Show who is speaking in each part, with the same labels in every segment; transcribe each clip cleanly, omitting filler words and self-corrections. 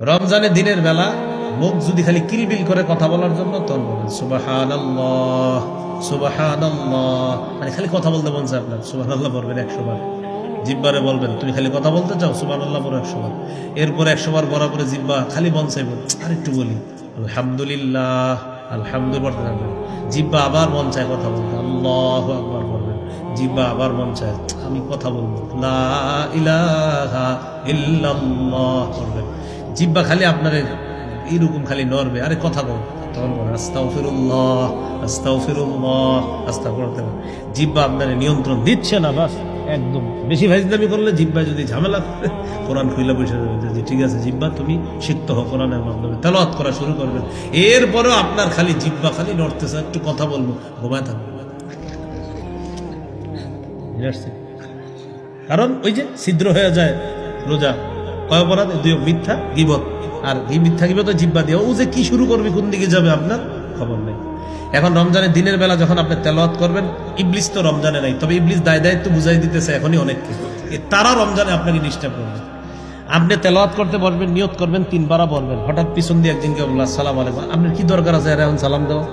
Speaker 1: রমজানের দিনের বেলা মুখ যদি খালি কিলবিল করে কথা বলার জন্য তখন বলবেন সুবহানাল্লাহ সুবহানাল্লাহ, মানে খালি কথা বলতে বলছে আপনার, সুবহানাল্লাহ বলবেন 100 বার। জিব্বারে বলবেন তুমি খালি কথা বলতে চাও, সুবহানাল্লাহ বলো 100 বার। এরপর 100 বার বরাবর জিব্বা খালি মন চাইব আরেকটু বলি আলহামদুলিল্লাহ আলহামদুলিল্লাহ। জিব্বা আবার মন চায় কথা বলতে, আল্লাহু আকবার বলবেন। জিব্বা আবার মন চায় আমি কথা বলবো লা ইলাহা ইল্লাল্লাহ বলবেন। জিব্বা খালি আপনার এইরকম খালি নড়বে, আরে কথা বল, তখন বলেন আস্তাগফিরুল্লাহ আস্তাগফিরুল্লাহ আস্তাগফিরুল্লাহ। জিব্বা আপনার নিয়ন্ত্রণ দিচ্ছে না, বাস একদম বেশি ফাইজলামি করলে জিব্বা যদি ঝামেলা করে কোরআন খুইলা বসে যাবে যে ঠিক আছে জিব্বা তুমি শিখতে হও, কোরআনের মাধ্যমে তেলাওয়াত করা শুরু করবেন। এরপরেও আপনার খালি জিব্বা খালি নড়তেছে, একটু কথা বলবো ঘুমায় থাকবে। কারণ ওই যে ছিদ্র হয়ে যায় রোজা, কয় অপরাধ, 2 মিথ্যা গীবত, আর এই মিথ্যা গীবত জিব্বা দিয়ে ও যে কি শুরু করবে কোন দিকে যাবে আপনার খবর নেই। এখন রমজানের দিনের বেলা যখন আপনি তেলাওয়াত করবেন, ইবলিস তো রমজানে নাই, তবে ইবলিস দায়িত্ব বুঝাই দিতেছে এখনই অনেককে, তারা রমজানে আপনাকে ডিস্টার্ব করবে। আপনি তেলাওয়াত করতে পারবেন, নিয়ত করবেন 3 বার বলবেন, হঠাৎ পিছন দিয়ে একদিনকে বলল আসসালামু আলাইকুম, আপনার কি দরকার আছে এখন সালাম দেওয়া,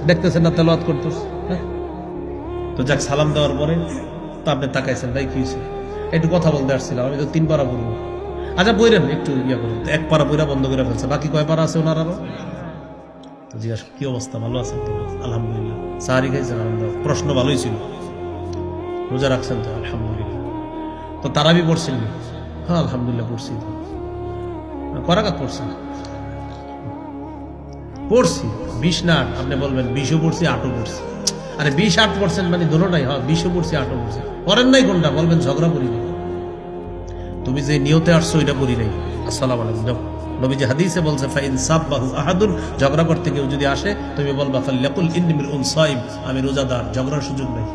Speaker 1: দেখতেছেন না তেলাওয়াত করতেছে, তো যাক সালাম দেওয়ার পরে তো আপনি তাকাইছেন ভাই কি হয়েছে, একটু কথা বলতে আসছিলাম, আমি তো 3 পারা বলবো, আচ্ছা বইরেন একটু ইয়া করুন, 1 পারা বইরা বন্ধ করে ফেলছে, বাকি কয় পারা আছে ওনার আরো। তো জিজ্ঞাসা কি অবস্থা, ভালো আছেন? আলহামদুলিল্লাহ। সাহারি খাইছেন? আলহামদুলিল্লাহ। প্রশ্ন ভালোই ছিল, রোজা রাখছেন তো? আলহামদুলিল্লাহ। তো তারাবি পড়ছেন? হ্যাঁ আলহামদুলিল্লাহ পড়ছি। করাঘাত পড়ছেন? পড়ছি 20 না 8, আপনি বলবেন 20ও পড়ছি 8ও পড়ছি, আরে 20-8 পড়ছেন মানে দুটোটাই, হ্যাঁ 20ও পড়ছি 8ও পড়ছি, করেন নাই কোনটা? বলবেন ঝগড়া করি নাই, তুমি যে নিয়তে আসছো এটা করি নাই। আসসালামু আলাইকুম যাও। নবীজি হাদিসে বলছে ফাইন সাব্বাহু আহাদুন, ঝগড়া করতে কেউ যদি আসে তুমি বলবা ফাল্যাকুল ইন্নী মিরউন সাইম, আমি রোজাদার, ঝগড়ার সুযোগ নাই।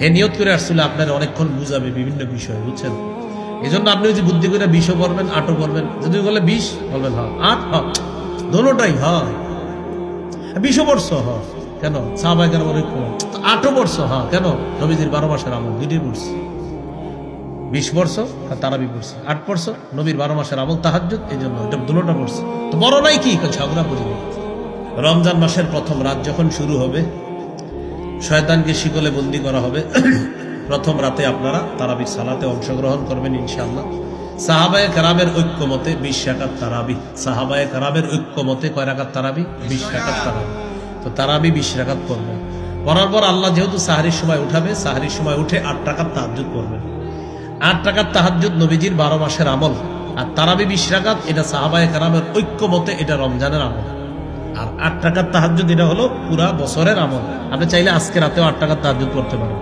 Speaker 1: এ নিয়ত করে আসছিল আপনার অনেকক্ষণ বুঝাবে বিভিন্ন বিষয়, বুঝছেন? এজন্য আপনি ওই যে বুদ্ধি করে 20ও পড়বেন 8ও পড়বেন, যদি বলে 20 বলবেন হ্যাঁ 8 হ্যাঁ দোনোটাই হ্যাঁ। 20ও পড়ছো হ্যাঁ কেন? সাহাবায়ে কেরামের ঐক্য। 8ও পড়ছো হ্যাঁ কেন? নবীজির 12 মাসের আমল, 2টোই পড়ছি। 20 পড়ছো আর তারাবি পড়ছি, 8 পড়ছো নবীর 12 মাসের আমল তাহাজ্জুদ, এই জন্য এটা দুটোটা পড়ছি। তো বড় নাই কি ঝগড়া করি। রমজান মাসের প্রথম রাত যখন শুরু হবে, শয়তানকে শিকলে বন্দি করা হবে। প্রথম রাতে আপনারা তারাবির সালাতে অংশগ্রহণ করবেন ইনশাআল্লাহ। সাহাবায়ে কেরামের ঐক্যমতে 20 রাকাত তারাবি, সাহাবায়ে কেরামের ঐক্যমতে কয় রাকাত তারাবি? 20 রাকাত তারাবি। তো তারাবি 20 রাকাত পড়বেন। পড়ার পর আল্লাহ যেহেতু সাহরির সময় উঠাবে, সাহরির সময় উঠে 8 রাকাত তাহাজ্জুদ পড়বেন। 8 রাকাত তাহাজ্জুদ নবীজির 12 মাসের আমল, আর তারাবি 20 রাকাত এটা সাহাবায়ে কেরামের ঐক্যমতে এটা রমজানের আমল। আর 8 রাকাত তাহাজ্জুদ এটা হলো পুরা বছরের আমল। আপনি চাইলে আজকে রাতেও 8 রাকাত তাহাজ্জুদ পড়তে পারেন।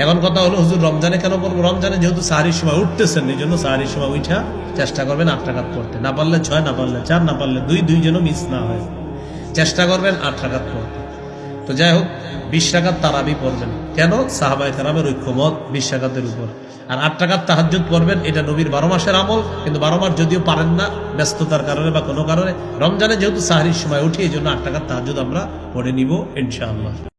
Speaker 1: এখন কথা হলো হুজুর রমজানে কেন বলবো? রমজানে যেহেতু সাহরির সময় উঠতেছেন, এই জন্য সাহরির সময় উঠা চেষ্টা করবেন 8 রাকাত পড়তে, না পারলে 6, না পারলে 4, না পারলে 2 যেন মিস না হয়, চেষ্টা করবেন 8 রাকাত পড়তে। তো যাই হোক 20 রাকাত তারাবি পড়বেন, কেন? সাহাবায়ে কেরামের ঐক্যমত 20 রাকাতের উপর। আর 8 রাকাত তাহাজ্জুদ পড়বেন, এটা নবীর 12 মাসের আমল, কিন্তু 12 মাস যদিও পারেন না ব্যস্ততার কারণে বা কোনো কারণে, রমজানে যেহেতু সাহরির সময় উঠি এই জন্য 8 রাকাত তাহাজ্জুদ আমরা পড়ে নিব ইনশাআল্লাহ।